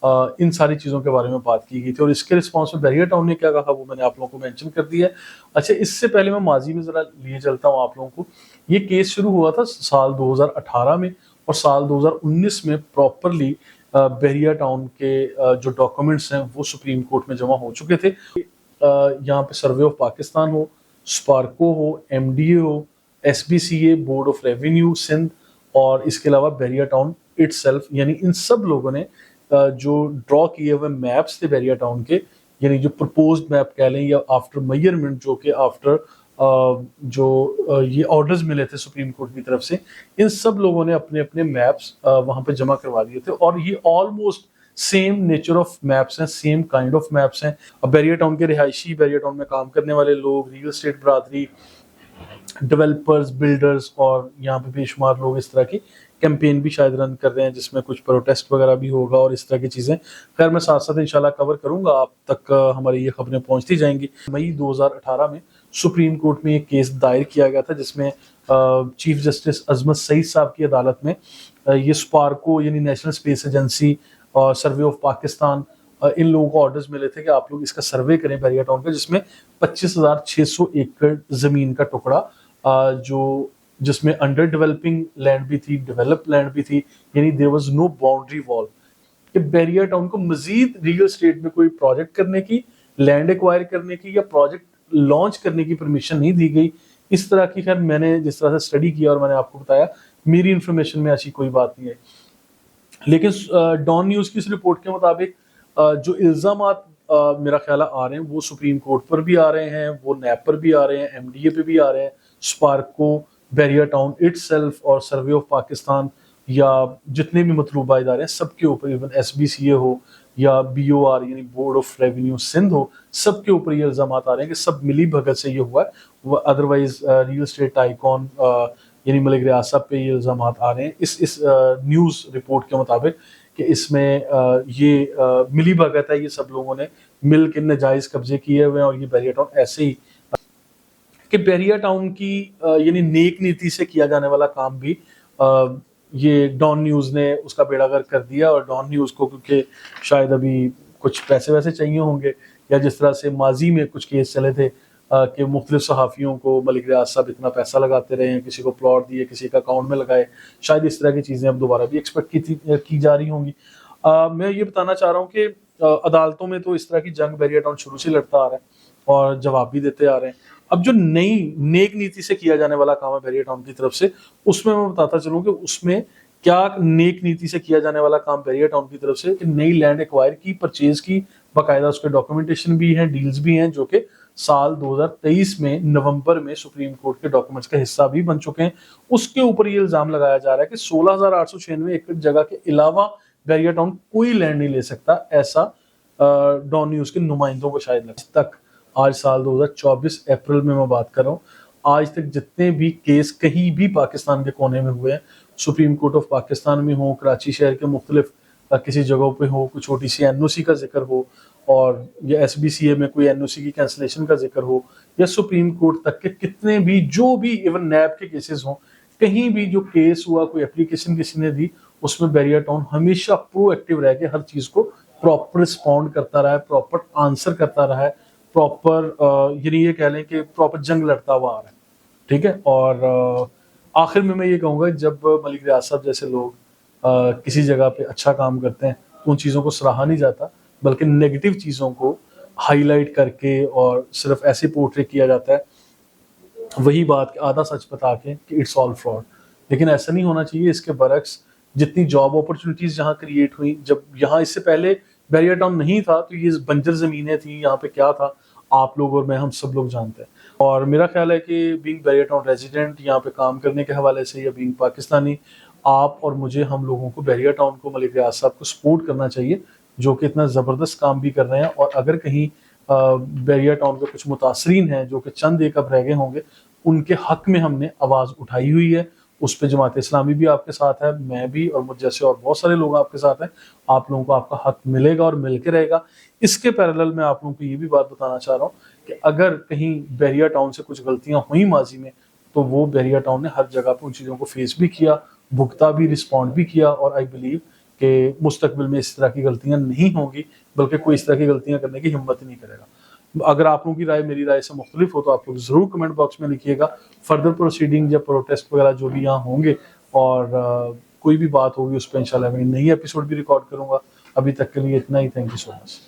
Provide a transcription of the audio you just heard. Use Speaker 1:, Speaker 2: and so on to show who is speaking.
Speaker 1: इन सारी चीज़ों के बारे में बात की गई थी और इसके रिस्पॉन्स में बैरियर टाउन ने क्या कहा वो मैंने आप लोगों को मेंशन कर दिया है। अच्छा, इससे पहले मैं माजी में ज़रा लिए चलता हूँ आप लोगों को। ये केस शुरू हुआ था साल 2018 में और साल 2019 में प्रॉपरली बैरियर टाउन के जो डॉक्यूमेंट्स हैं वो सुप्रीम कोर्ट में जमा हो चुके थे। यहाँ पे सर्वे ऑफ पाकिस्तान हो, स्पार्को हो, एमडीए हो, एसबीसीए, बोर्ड ऑफ रेवेन्यू सिंध और इसके अलावा बैरियर टाउन इटसेल्फ, यानी इन सब लोगों ने जो ड्रॉ किए हुए मैप्स थे बैरियर टाउन के, यानी जो प्रपोज्ड मैप कह लें या आफ्टर मेजरमेंट, जो कि आफ्टर ये ऑर्डर्स मिले थे सुप्रीम कोर्ट की तरफ से, इन सब लोगों ने अपने अपने मैप्स वहां पे जमा करवा दिए थे और ये almost same nature of maps हैं, सेम काइंड ऑफ मैप्स हैं। अब बैरियर टाउन के रिहायशी, बैरियर टाउन में काम करने वाले लोग, रियल एस्टेट बरादरी, डेवलपर्स, बिल्डर्स और यहाँ पे बेशुमार लोग इस तरह की कैंपेन भी शायद रन कर रहे हैं जिसमें कुछ प्रोटेस्ट वगैरह भी होगा और इस तरह की चीज़ें। खैर मैं साथ साथ इंशाल्लाह कवर करूंगा, आप तक हमारी ये खबरें पहुंचती जाएंगी। मई 2018 में सुप्रीम कोर्ट में एक केस दायर किया गया था जिसमें चीफ जस्टिस अजमत सईद साहब की अदालत में ये स्पार्को यानी नेशनल स्पेस एजेंसी और सर्वे ऑफ पाकिस्तान, इन लोगों को ऑर्डर्स मिले थे कि आप लोग इसका सर्वे करें बैरियर टाउन का, जिसमें 25,600 एकड़ जमीन का टुकड़ा जो जिसमें अंडर डेवलपिंग लैंड भी थी, डेवलप लैंड भी थी, यानी there was no boundary wall कि बैरियर टाउन को मजीद रियल एस्टेट में कोई प्रोजेक्ट करने की, लैंड एक्वायर करने की या प्रोजेक्ट लॉन्च करने की परमिशन नहीं दी गई। इस तरह की, खैर मैंने जिस तरह से स्टडी किया और मैंने आपको बताया, मेरी इन्फॉर्मेशन में ऐसी कोई बात नहीं है। लेकिन डॉन न्यूज की इस रिपोर्ट के मुताबिक जो इल्जामात मेरा ख्याल आ रहे हैं वो सुप्रीम कोर्ट पर भी आ रहे हैं, वो नैब पर भी आ रहे हैं, एमडीए पे भी आ रहे हैं, स्पार्को, बैरियर टाउन इटसेल्फ और सर्वे ऑफ पाकिस्तान या जितने भी मतलूबा इदारे हैं सबके ऊपर, इवन एसबीसीए हो या बीओआर यानी बोर्ड ऑफ रेवेन्यू सिंध हो, सबके ऊपर ये इल्जाम आ रहे हैं कि सब मिली भगत से ये हुआ है। अदरवाइज रियल एस्टेट आइकॉन यानी मलिक रियाज साहब पे ये इल्जाम आ रहे हैं इस न्यूज़ रिपोर्ट के मुताबिक कि इसमें ये मिली भगत है, ये सब लोगों ने मिल के नाजायज कब्जे किए हुए हैं और ये बैरियर टाउन ऐसे ही कि बैरियर टाउन की यानी नेक नीति से किया जाने वाला काम भी ये डॉन न्यूज़ ने उसका बेड़ा गर्क कर दिया। और डॉन न्यूज़ को क्योंकि शायद अभी कुछ पैसे वैसे चाहिए होंगे, या जिस तरह से माजी में कुछ केस चले थे कि मुख्तलिफ सहाफ़ियों को मलिक रियाज साहब इतना पैसा लगाते रहे हैं, किसी को प्लॉट दिए, किसी का अकाउंट में लगाए, शायद इस तरह की चीज़ें अब दोबारा भी एक्सपेक्ट की जा रही होंगी। मैं ये बताना चाह रहा हूँ कि अदालतों में तो इस तरह की जंग बैरियर टाउन शुरू से लड़ता आ रहा है और जवाब भी देते आ रहे हैं। अब जो नई नेक नीति से किया जाने वाला काम है बैरियर टाउन की तरफ से, उसमें मैं बताता चलूँ कि उसमें क्या नेक नीति से किया जाने वाला काम बैरियर टाउन की तरफ से कि नई लैंड एक्वायर की, परचेज की, बाकायदा उसके डॉक्यूमेंटेशन भी हैं, डील्स भी हैं, जो कि साल 2023 में नवंबर में सुप्रीम कोर्ट के डॉक्यूमेंट्स का हिस्सा भी बन चुके हैं। उसके ऊपर ये इल्जाम लगाया जा रहा है कि 16,896 एकड़ जगह के अलावा बैरियर टाउन कोई लैंड नहीं ले सकता। ऐसा डॉन न्यूज़ के नुमाइंदों को शायद लगता तक आज साल 2024 अप्रैल में मैं बात कर रहा हूँ, आज तक जितने भी केस कहीं भी पाकिस्तान के कोने में हुए हैं, सुप्रीम कोर्ट ऑफ पाकिस्तान में हो, कराची शहर के मुख्तलिफ किसी जगहों पे हो, कोई छोटी सी एनओसी का जिक्र हो, और या एसबीसीए में कोई एनओसी की कैंसलेशन का जिक्र हो, या सुप्रीम कोर्ट तक के कितने भी जो भी इवन नैब के केसेस हों, कहीं भी जो केस हुआ, कोई एप्लीकेशन किसी ने दी, उसमें बैरियर टाउन हमेशा प्रोएक्टिव रह के हर चीज़ को प्रॉपर रिस्पॉन्ड करता रहा है, प्रॉपर आंसर करता रहा है, प्रॉपर यानी ये कह लें कि प्रॉपर जंग लड़ता हुआ आ रहा है। ठीक है। और आखिर में मैं ये कहूँगा, जब मलिक रियाज साहब जैसे लोग किसी जगह पे अच्छा काम करते हैं तो उन चीज़ों को सराहा नहीं जाता, बल्कि नेगेटिव चीज़ों को हाईलाइट करके और सिर्फ ऐसे पोर्ट्रे किया जाता है, वही बात आधा सच बता के कि इट्स ऑल फ्रॉड। लेकिन ऐसा नहीं होना चाहिए। इसके बरक्स जितनी जॉब अपॉर्चुनिटीज जहाँ क्रिएट हुई, जब यहाँ इससे पहले बैरियर टाउन नहीं था तो ये बंजर ज़मीनें थी, यहाँ पे क्या था आप लोग और मैं, हम सब लोग जानते हैं। और मेरा ख्याल है कि बीइंग बैरियर टाउन रेजिडेंट, यहाँ पे काम करने के हवाले से, या बीइंग पाकिस्तानी, आप और मुझे, हम लोगों को बैरियर टाउन को, मलिक रियाज साहब को सपोर्ट करना चाहिए, जो कि इतना ज़बरदस्त काम भी कर रहे हैं। और अगर कहीं बैरियर टाउन के कुछ मुतासरीन हैं जो कि चंद एक अब रह गए होंगे, उनके हक में हमने आवाज़ उठाई हुई है। उस पर जमात इस्लामी भी आपके साथ है, मैं भी, और मुझ जैसे और बहुत सारे लोग आपके साथ हैं। आप लोगों को आपका हक मिलेगा और मिल के रहेगा। इसके पैरेलल मैं आप लोगों को ये भी बात बताना चाह रहा हूँ कि अगर कहीं बैरियर टाउन से कुछ गलतियाँ हुई माजी में, तो वो बैरियर टाउन ने हर जगह पर उन चीज़ों को फेस भी किया, भुगता भी, रिस्पॉन्ड भी किया। और आई बिलीव कि मुस्तकबिल में इस तरह की गलतियां नहीं होंगी, बल्कि कोई इस तरह की गलतियां करने की हिम्मत ही नहीं करेगा। अगर आप लोगों की राय मेरी राय से मुख्तलिफ हो तो आप लोग ज़रूर कमेंट बॉक्स में लिखिएगा। फर्दर प्रोसीडिंग या प्रोटेस्ट वगैरह जो भी यहाँ होंगे और कोई भी बात होगी उस पर इंशाल्लाह मैं नई एपिसोड भी रिकॉर्ड करूँगा। अभी तक के लिए इतना ही। Thank you so much.